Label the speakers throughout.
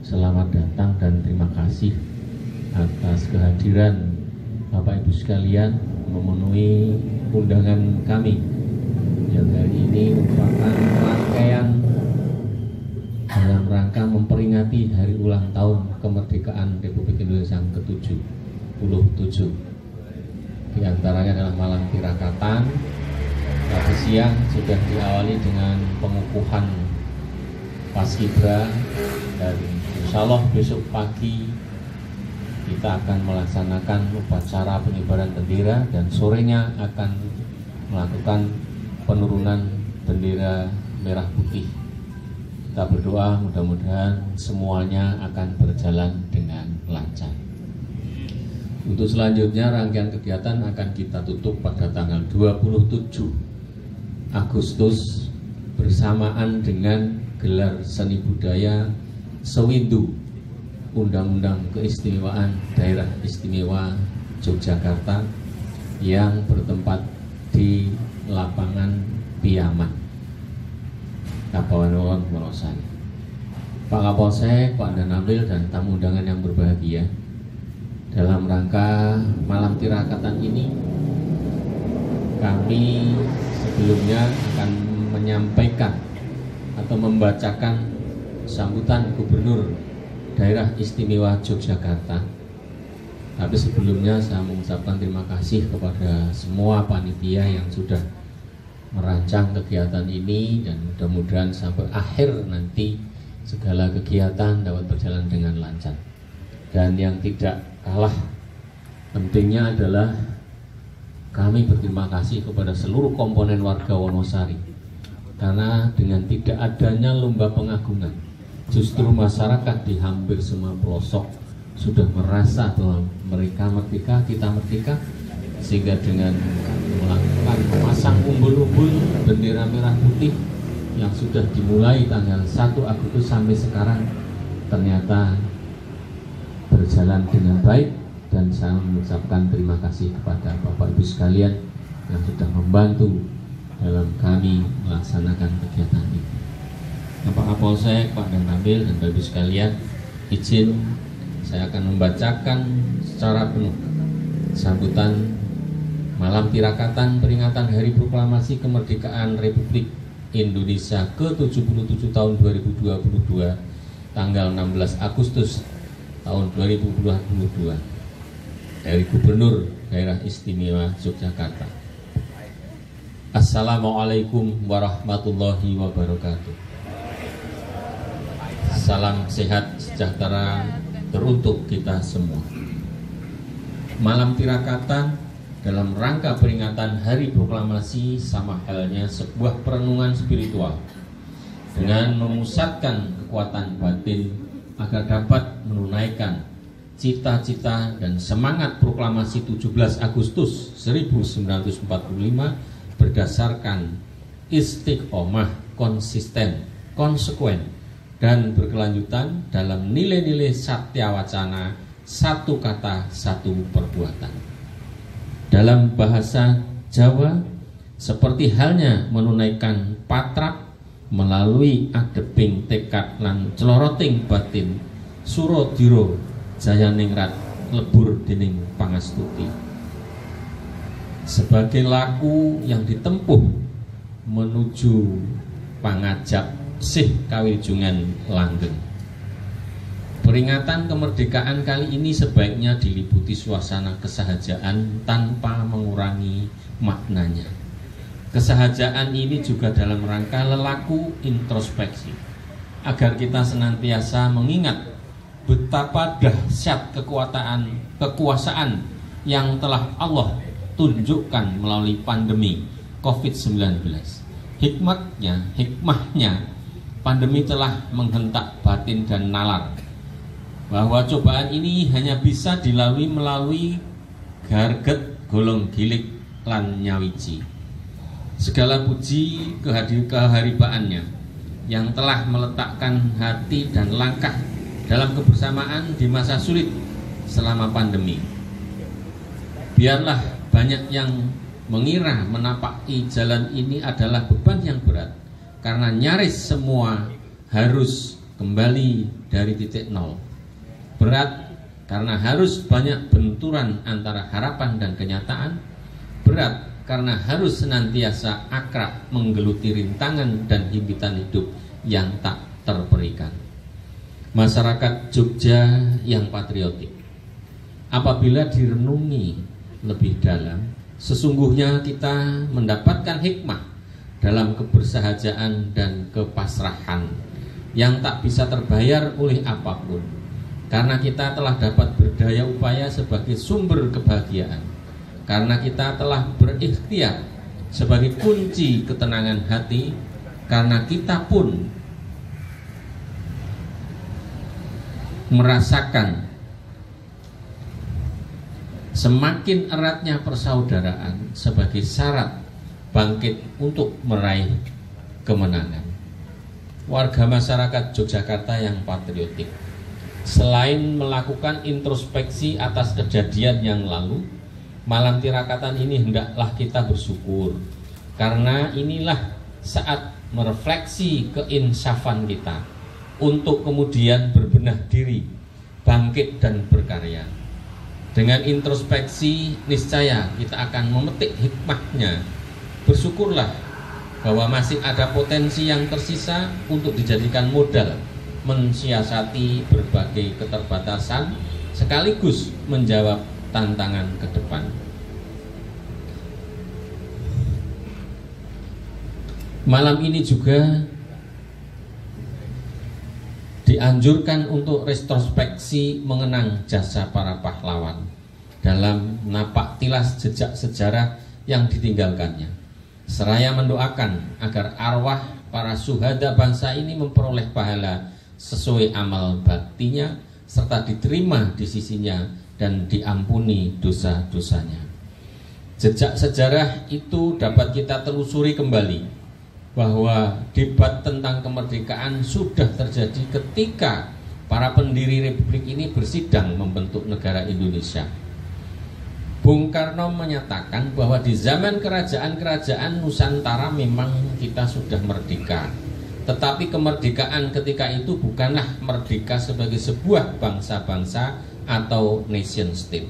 Speaker 1: Selamat datang dan terima kasih atas kehadiran Bapak Ibu sekalian memenuhi undangan kami yang hari ini merupakan rangkaian dalam rangka memperingati hari ulang tahun kemerdekaan Republik Indonesia yang ke-77. Di antaranya adalah malam tirakatan. Tadi siang sudah diawali dengan pengukuhan Paskibra, dan insya Allah besok pagi kita akan melaksanakan upacara pengibaran bendera dan sorenya akan melakukan penurunan bendera merah putih. Kita berdoa mudah-mudahan semuanya akan berjalan dengan lancar. Untuk selanjutnya rangkaian kegiatan akan kita tutup pada tanggal 27 Agustus bersamaan dengan gelar seni budaya Sewindu Undang-Undang Keistimewaan Daerah Istimewa Yogyakarta yang bertempat di lapangan Piaman, Kapanewon Wonosari. Pak Kapolsek, Pak Danamil, dan tamu undangan yang berbahagia, dalam rangka malam tirakatan ini kami sebelumnya akan menyampaikan atau membacakan sambutan Gubernur Daerah Istimewa Yogyakarta. Tapi sebelumnya saya mengucapkan terima kasih kepada semua panitia yang sudah merancang kegiatan ini, dan mudah-mudahan sampai akhir nanti segala kegiatan dapat berjalan dengan lancar. Dan yang tidak kalah pentingnya adalah kami berterima kasih kepada seluruh komponen warga Wonosari, karena dengan tidak adanya lomba pengagungan, justru masyarakat di hampir semua pelosok sudah merasa bahwa mereka merdeka, kita merdeka, sehingga dengan melakukan memasang umbul-umbul bendera merah putih yang sudah dimulai tanggal 1 Agustus sampai sekarang ternyata berjalan dengan baik, dan saya mengucapkan terima kasih kepada Bapak Ibu sekalian yang sudah membantu dalam kami melaksanakan kegiatan ini. Pak Kapolsek, Pak Danamil, dan Bapak Ibu sekalian, izin saya akan membacakan secara penuh sambutan malam tirakatan peringatan Hari Proklamasi Kemerdekaan Republik Indonesia ke-77 tahun 2022 tanggal 16 Agustus tahun 2022 dari Gubernur Daerah Istimewa Yogyakarta. Assalamualaikum warahmatullahi wabarakatuh. Salam sehat sejahtera teruntuk kita semua. Malam tirakatan dalam rangka peringatan Hari Proklamasi sama halnya sebuah perenungan spiritual dengan memusatkan kekuatan batin agar dapat menunaikan cita-cita dan semangat proklamasi 17 Agustus 1945 berdasarkan istiqomah, konsisten, konsekuen, dan berkelanjutan dalam nilai-nilai Satya Wacana, satu kata, satu perbuatan. Dalam bahasa Jawa, seperti halnya menunaikan patrap melalui adeping tekad lan celoroting batin, surodiro jayaningrat lebur dening pangastuti. Sebagai laku yang ditempuh menuju pangajap sih kawiljungan langgeng. Peringatan kemerdekaan kali ini sebaiknya diliputi suasana kesahajaan tanpa mengurangi maknanya. Kesahajaan ini juga dalam rangka lelaku introspeksi, agar kita senantiasa mengingat betapa dahsyat kekuasaan yang telah Allah tunjukkan melalui pandemi COVID-19. Hikmahnya, pandemi telah menghentak batin dan nalar, bahwa cobaan ini hanya bisa dilalui melalui garget golong gilik lan nyawiji. Segala puji keharibaannya yang telah meletakkan hati dan langkah dalam kebersamaan di masa sulit selama pandemi. Biarlah banyak yang mengira menapaki jalan ini adalah beban yang berat, karena nyaris semua harus kembali dari titik nol. Berat karena harus banyak benturan antara harapan dan kenyataan. Berat karena harus senantiasa akrab menggeluti rintangan dan himpitan hidup yang tak terperikan. Masyarakat Jogja yang patriotik, apabila direnungi lebih dalam, sesungguhnya kita mendapatkan hikmah dalam kebersahajaan dan kepasrahan yang tak bisa terbayar oleh apapun, karena kita telah dapat berdaya upaya sebagai sumber kebahagiaan, karena kita telah berikhtiar sebagai kunci ketenangan hati, karena kita pun merasakan semakin eratnya persaudaraan sebagai syarat bangkit untuk meraih kemenangan. Warga masyarakat Yogyakarta yang patriotik, selain melakukan introspeksi atas kejadian yang lalu, malam tirakatan ini hendaklah kita bersyukur, karena inilah saat merefleksi keinsafan kita untuk kemudian berbenah diri, bangkit dan berkarya. Dengan introspeksi niscaya kita akan memetik hikmahnya. Bersyukurlah bahwa masih ada potensi yang tersisa untuk dijadikan modal mensiasati berbagai keterbatasan sekaligus menjawab tantangan ke depan. Malam ini juga dianjurkan untuk retrospeksi mengenang jasa para pahlawan dalam napak tilas jejak sejarah yang ditinggalkannya, seraya mendoakan agar arwah para syuhada bangsa ini memperoleh pahala sesuai amal baktinya, serta diterima di sisinya dan diampuni dosa-dosanya. Jejak sejarah itu dapat kita telusuri kembali, bahwa debat tentang kemerdekaan sudah terjadi ketika para pendiri republik ini bersidang membentuk negara Indonesia. Bung Karno menyatakan bahwa di zaman kerajaan-kerajaan Nusantara memang kita sudah merdeka, tetapi kemerdekaan ketika itu bukanlah merdeka sebagai sebuah bangsa-bangsa atau nation state.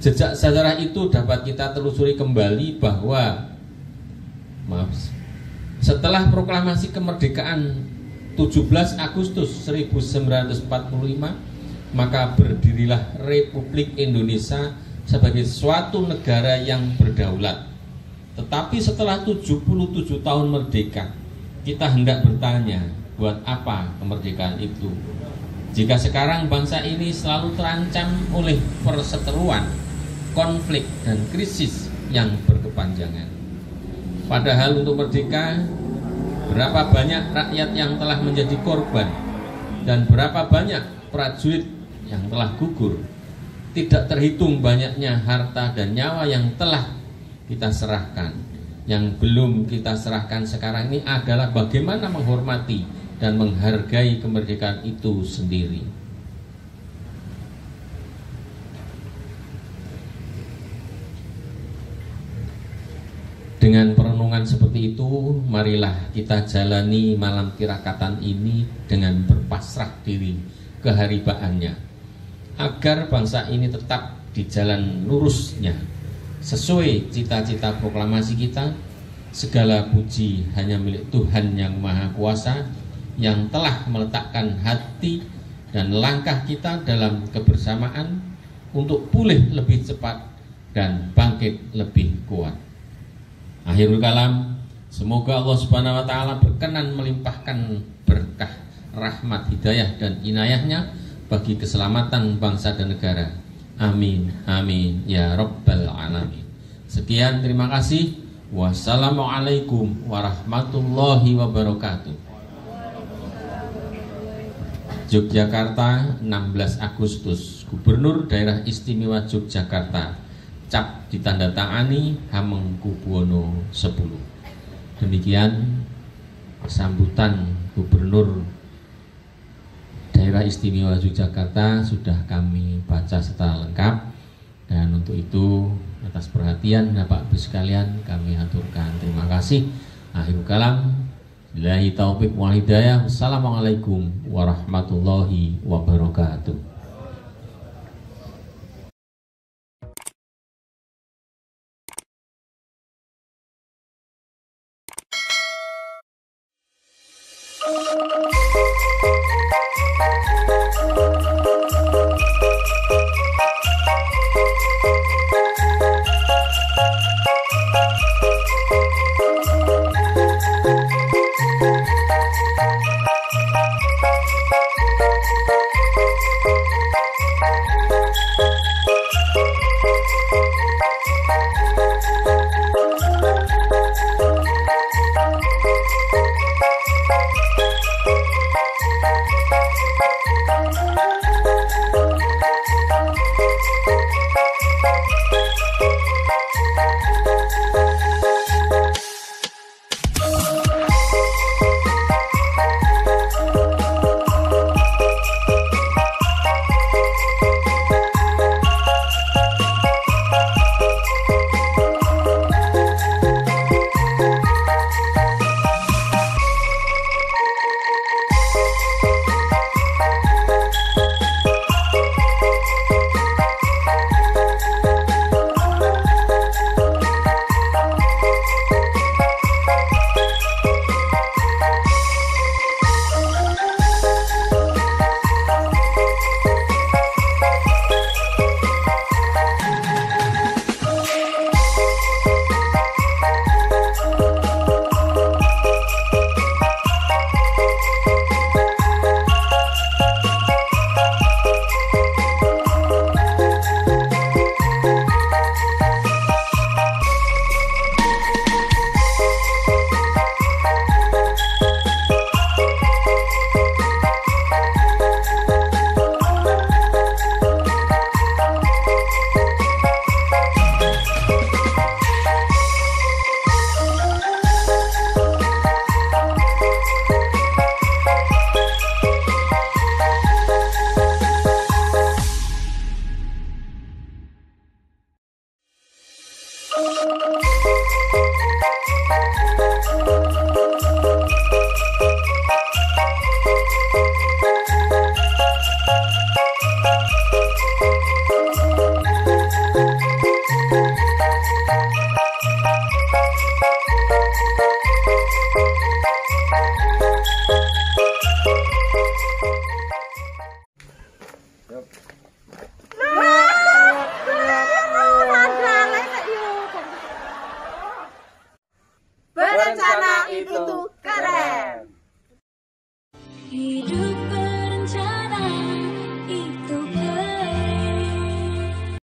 Speaker 1: Jejak sejarah itu dapat kita telusuri kembali bahwa setelah proklamasi kemerdekaan 17 Agustus 1945, maka berdirilah Republik Indonesia sebagai suatu negara yang berdaulat. Tetapi setelah 77 tahun merdeka, kita hendak bertanya, buat apa kemerdekaan itu? Jika sekarang bangsa ini selalu terancam oleh perseteruan, konflik, dan krisis yang berkepanjangan. Padahal untuk merdeka, berapa banyak rakyat yang telah menjadi korban dan berapa banyak prajurit yang telah gugur. Tidak terhitung banyaknya harta dan nyawa yang telah kita serahkan. Yang belum kita serahkan sekarang ini adalah bagaimana menghormati dan menghargai kemerdekaan itu sendiri. Dengan perenungan seperti itu, marilah kita jalani malam tirakatan ini dengan berpasrah diri keharibaannya, agar bangsa ini tetap di jalan lurusnya sesuai cita-cita proklamasi kita. Segala puji hanya milik Tuhan yang Maha Kuasa, yang telah meletakkan hati dan langkah kita dalam kebersamaan untuk pulih lebih cepat dan bangkit lebih kuat. Akhirul kalam, semoga Allah Subhanahu wa taala berkenan melimpahkan berkah, rahmat, hidayah dan inayahnya bagi keselamatan bangsa dan negara. Amin, amin ya rabbal alamin. Sekian, terima kasih. Wassalamualaikum warahmatullahi wabarakatuh. Yogyakarta, 16 Agustus. Gubernur Daerah Istimewa Yogyakarta, cap ditandatangani Hamengkubuwono 10. Demikian sambutan Gubernur Daerah Istimewa Yogyakarta sudah kami baca secara lengkap, dan untuk itu atas perhatian Bapak Ibu sekalian kami aturkan terima kasih. Akhirul kalam, Billahi taufiq wal hidayah. Wassalamualaikum warahmatullahi wabarakatuh.
Speaker 2: Berencana itu